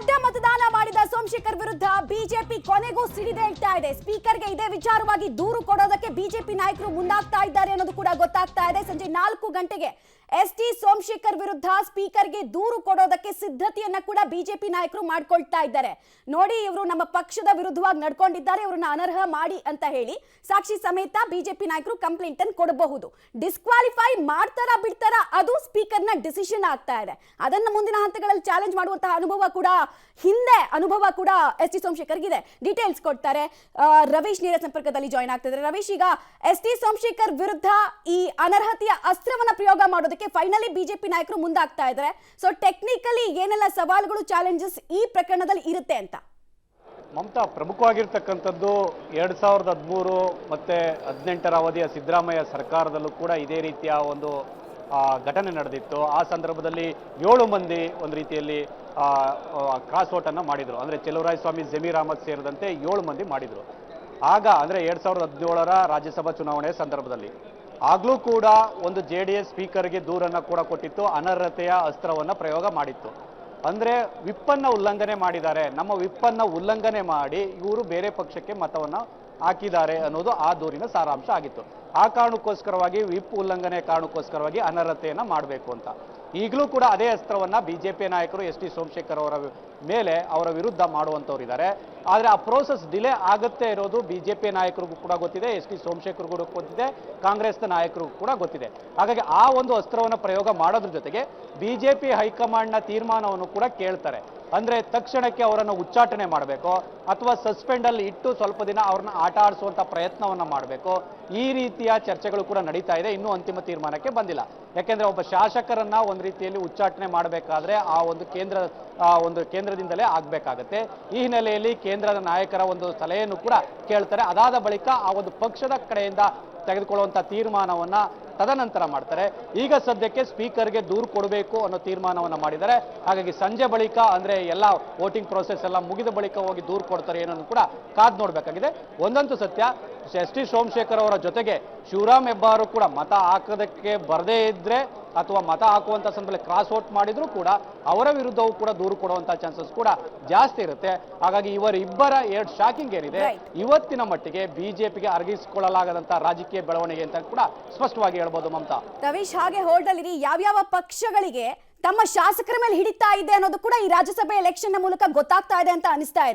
ಅಡ್ಡ ಮತದಾನ ಮಾಡಿದ ಸೋಮಶೇಖರ್ ವಿರುದ್ಧ ಬಿಜೆಪಿ ಕೊನೆಗೂ ಸಿಡಿದೇಳ್ತಾ ಇದೆ. ಸ್ಪೀಕರ್ಗೆ ಇದೇ ವಿಚಾರವಾಗಿ ದೂರು ಕೊಡೋದಕ್ಕೆ ಬಿಜೆಪಿ ನಾಯಕರು ಮುಂದಾಗ್ತಾ ಇದ್ದಾರೆ ಅನ್ನೋದು ಕೂಡ ಗೊತ್ತಾಗ್ತಾ ಇದೆ. ಸಂಜೆ 4 ಗಂಟೆಗೆ ಎಸ್ಟಿ ಸೋಮಶೇಖರ್ ವಿರುದ್ಧ ಸ್ಪೀಕರ್ಗೆ ದೂರು ಕೊಡೋದಕ್ಕೆ ಸಿದ್ಧತೆಯನ್ನ ಕೂಡ ಬಿಜೆಪಿ ನಾಯಕರು ಮಾಡ್ಕೊಳ್ತಾ ಇದ್ದಾರೆ. ನೋಡಿ, ಇವರು ನಮ್ಮ ಪಕ್ಷದ ವಿರುದ್ಧವಾಗಿ ನಡ್ಕೊಂಡಿದ್ದಾರೆ, ಇವರನ್ನ ಅನರ್ಹ ಮಾಡಿ ಅಂತ ಹೇಳಿ ಸಾಕ್ಷಿ ಸಮೇತ ಬಿಜೆಪಿ ನಾಯಕರು ಕಂಪ್ಲೇಂಟ್ ಅನ್ನು ಕೊಡಬಹುದು. ಡಿಸ್ಕ್ವಾಲಿಫೈ ಮಾಡ್ತಾರಾ ಬಿಡ್ತಾರಾ ಅದು ಸ್ಪೀಕರ್ನ ಡಿಸಿಷನ್ ಆಗ್ತಾ ಇದೆ. ಅದನ್ನ ಮುಂದಿನ ಹಂತಗಳಲ್ಲಿ ಚಾಲೆಂಜ್ ಮಾಡುವಂತಹ ಅನುಭವ ಕೂಡ ಎಸ್ ಟಿ ಸೋಮಶೇಖರ್ಗಿದೆ. ಡೀಟೇಲ್ಸ್ ಕೊಡ್ತಾರೆ ರವೀಶ್ ನೇರ ಸಂಪರ್ಕದಲ್ಲಿ ಜಾಯ್ನ್ ಆಗ್ತಿದ್ದಾರೆ. ರವೀಶ್, ಈಗ ಎಸ್ ಟಿ ಸೋಮಶೇಖರ್ ವಿರುದ್ಧ ಈ ಅನರ್ಹತೆಯ ಅಸ್ತ್ರವನ್ನ ಪ್ರಯೋಗ ಮಾಡೋದಕ್ಕೆ ಫೈನಲಿ ಬಿಜೆಪಿ ನಾಯಕರು ಮುಂದಾಗ್ತಾ ಇದ್ದಾರೆ. ಸೊ ಟೆಕ್ನಿಕಲಿ ಏನೆಲ್ಲ ಸವಾಲುಗಳು, ಚಾಲೆಂಜಸ್ ಈ ಪ್ರಕರಣದಲ್ಲಿ ಇರುತ್ತೆ ಅಂತ? ಮಮತಾ, ಪ್ರಮುಖವಾಗಿರ್ತಕ್ಕಂಥದ್ದು 2013 ಮತ್ತೆ 2018 ಅವಧಿಯ ಸಿದ್ದರಾಮಯ್ಯ ಸರ್ಕಾರದಲ್ಲೂ ಕೂಡ ಇದೇ ರೀತಿಯ ಒಂದು ಘಟನೆ ನಡೆದಿತ್ತು. ಆ ಸಂದರ್ಭದಲ್ಲಿ 7 ಮಂದಿ ಒಂದು ರೀತಿಯಲ್ಲಿ ಕ್ರಾಸ್ ಓಟ್ ಅನ್ನ ಮಾಡಿದ್ರು. ಅಂದ್ರೆ ಚೆಲುವರಾಯಸ್ವಾಮಿ, ಜಮೀರ್ ಅಹಮದ್ ಸೇರಿದಂತೆ 7 ಮಂದಿ ಮಾಡಿದ್ರು. ಆಗ ಅಂದ್ರೆ 2017ರ ರಾಜ್ಯಸಭಾ ಚುನಾವಣೆಯ ಸಂದರ್ಭದಲ್ಲಿ ಆಗ್ಲೂ ಕೂಡ ಒಂದು JDS ಸ್ಪೀಕರ್ಗೆ ದೂರನ್ನ ಕೂಡ ಕೊಟ್ಟಿತ್ತು, ಅನರ್ಹತೆಯ ಅಸ್ತ್ರವನ್ನ ಪ್ರಯೋಗ ಮಾಡಿತ್ತು. ಅಂದ್ರೆ ವಿಪ್ಪನ್ನ ಉಲ್ಲಂಘನೆ ಮಾಡಿದ್ದಾರೆ, ನಮ್ಮ ವಿಪ್ಪನ್ನ ಉಲ್ಲಂಘನೆ ಮಾಡಿ ಇವರು ಬೇರೆ ಪಕ್ಷಕ್ಕೆ ಮತವನ್ನ ಹಾಕಿದ್ದಾರೆ ಅನ್ನೋದು ಆ ದೂರಿನ ಸಾರಾಂಶ ಆಗಿತ್ತು. ಆ ಕಾರಣಕ್ಕೋಸ್ಕರವಾಗಿ ವಿಪ್ ಉಲ್ಲಂಘನೆ ಕಾರಣಕ್ಕೋಸ್ಕರವಾಗಿ ಅನರ್ಹತೆಯನ್ನ ಮಾಡಬೇಕು ಅಂತ ಈಗಲೂ ಕೂಡ ಅದೇ ಅಸ್ತ್ರವನ್ನ ಬಿಜೆಪಿ ನಾಯಕರು ಎಸ್ ಟಿ ಸೋಮಶೇಖರ್ ಅವರ ಮೇಲೆ, ಅವರ ವಿರುದ್ಧ ಮಾಡುವಂತವ್ರು ಇದ್ದಾರೆ. ಆದ್ರೆ ಆ ಪ್ರೋಸೆಸ್ ಡಿಲೇ ಆಗುತ್ತೆ ಇರೋದು ಬಿಜೆಪಿ ನಾಯಕರಿಗೂ ಕೂಡ ಗೊತ್ತಿದೆ, ಎಸ್ ಟಿ ಸೋಮಶೇಖರ್ಗೂ ಗೊತ್ತಿದೆ, ಕಾಂಗ್ರೆಸ್ನ ನಾಯಕರಿಗೂ ಕೂಡ ಗೊತ್ತಿದೆ. ಹಾಗಾಗಿ ಆ ಒಂದು ಅಸ್ತ್ರವನ್ನು ಪ್ರಯೋಗ ಮಾಡೋದ್ರ ಜೊತೆಗೆ ಬಿಜೆಪಿ ಹೈಕಮಾಂಡ್ನ ತೀರ್ಮಾನವನ್ನು ಕೂಡ ಕೇಳ್ತಾರೆ. ಅಂದ್ರೆ ತಕ್ಷಣಕ್ಕೆ ಅವರನ್ನು ಉಚ್ಚಾಟನೆ ಮಾಡಬೇಕು ಅಥವಾ ಸಸ್ಪೆಂಡ್ ಅಲ್ಲಿ ಇಟ್ಟು ಸ್ವಲ್ಪ ದಿನ ಅವ್ರನ್ನ ಆಟ ಆಡಿಸುವಂತ ಪ್ರಯತ್ನವನ್ನ ಮಾಡಬೇಕು. ಈ ರೀತಿಯ ಚರ್ಚೆಗಳು ಕೂಡ ನಡೀತಾ ಇದೆ. ಇನ್ನೂ ಅಂತಿಮ ತೀರ್ಮಾನಕ್ಕೆ ಬಂದಿಲ್ಲ. ಯಾಕೆಂದ್ರೆ ಒಬ್ಬ ಶಾಸಕರನ್ನ ಒಂದು ರೀತಿಯಲ್ಲಿ ಉಚ್ಚಾಟನೆ ಮಾಡಬೇಕಾದ್ರೆ ಆ ಒಂದು ಕೇಂದ್ರದಿಂದಲೇ ಆಗ್ಬೇಕಾಗತ್ತೆ. ಈ ಹಿನ್ನೆಲೆಯಲ್ಲಿ ಕೇಂದ್ರದ ನಾಯಕರ ಒಂದು ಸಲಹೆಯನ್ನು ಕೂಡ ಕೇಳ್ತಾರೆ. ಅದಾದ ಬಳಿಕ ಆ ಒಂದು ಪಕ್ಷದ ಕಡೆಯಿಂದ ತೆಗೆದುಕೊಳ್ಳುವಂತ ತೀರ್ಮಾನವನ್ನ ತದನಂತರ ಮಾಡ್ತಾರೆ. ಈಗ ಸದ್ಯಕ್ಕೆ ಸ್ಪೀಕರ್ಗೆ ದೂರು ಕೊಡಬೇಕು ಅನ್ನೋ ತೀರ್ಮಾನವನ್ನ ಮಾಡಿದ್ದಾರೆ. ಹಾಗಾಗಿ ಸಂಜೆ ಬಳಿಕ, ಅಂದ್ರೆ ಎಲ್ಲ ವೋಟಿಂಗ್ ಪ್ರೋಸೆಸ್ ಎಲ್ಲ ಮುಗಿದ ಬಳಿಕ ಹೋಗಿ ದೂರು ಕೊಡ್ತಾರೆ ಏನನ್ನು ಕೂಡ ಕಾದ್ ನೋಡ್ಬೇಕಾಗಿದೆ. ಒಂದಂತೂ ಸತ್ಯ, ಎಸ್ ಟಿ ಸೋಮಶೇಖರ್ ಅವರ ಜೊತೆಗೆ ಶಿವರಾಮ್ ಹೆಬ್ಬಾರ್ ಕೂಡ ಮತ ಹಾಕೋದಕ್ಕೆ ಬರದೇ ಇದ್ರೆ ಅಥವಾ ಮತ ಹಾಕುವಂತ ಸಂದರ್ಭದಲ್ಲಿ ಕ್ರಾಸ್ ಔಟ್ ಮಾಡಿದ್ರು ಕೂಡ ಅವರ ವಿರುದ್ಧವೂ ಕೂಡ ದೂರು ಕೊಡುವಂತ ಚಾನ್ಸಸ್ ಕೂಡ ಜಾಸ್ತಿ ಇರುತ್ತೆ. ಹಾಗಾಗಿ ಇವರಿಬ್ಬರ ಶಾಕಿಂಗ್ ಏನಿದೆ ಇವತ್ತಿನ ಮಟ್ಟಿಗೆ ಬಿಜೆಪಿಗೆ ಅರಗಿಸಿಕೊಳ್ಳಲಾಗದಂತ ರಾಜಕೀಯ ಬೆಳವಣಿಗೆ ಅಂತ ಕೂಡ ಸ್ಪಷ್ಟವಾಗಿ ಹೇಳ್ಬೋದು. ಮಮತಾ, ರವೀಶ್, ಹಾಗೆ ಹೋಲ್ಡ್ ಅಲ್ಲಿ ಯಾವ್ಯಾವ ಪಕ್ಷಗಳಿಗೆ ತಮ್ಮ ಶಾಸಕರ ಮೇಲೆ ಹಿಡಿತಾ ಇದೆ ಅನ್ನೋದು ಕೂಡ ಈ ರಾಜ್ಯಸಭೆ ಎಲೆಕ್ಷನ್ ಮೂಲಕ ಗೊತ್ತಾಗ್ತಾ ಇದೆ ಅಂತ ಅನಿಸ್ತಾ ಇದೆ.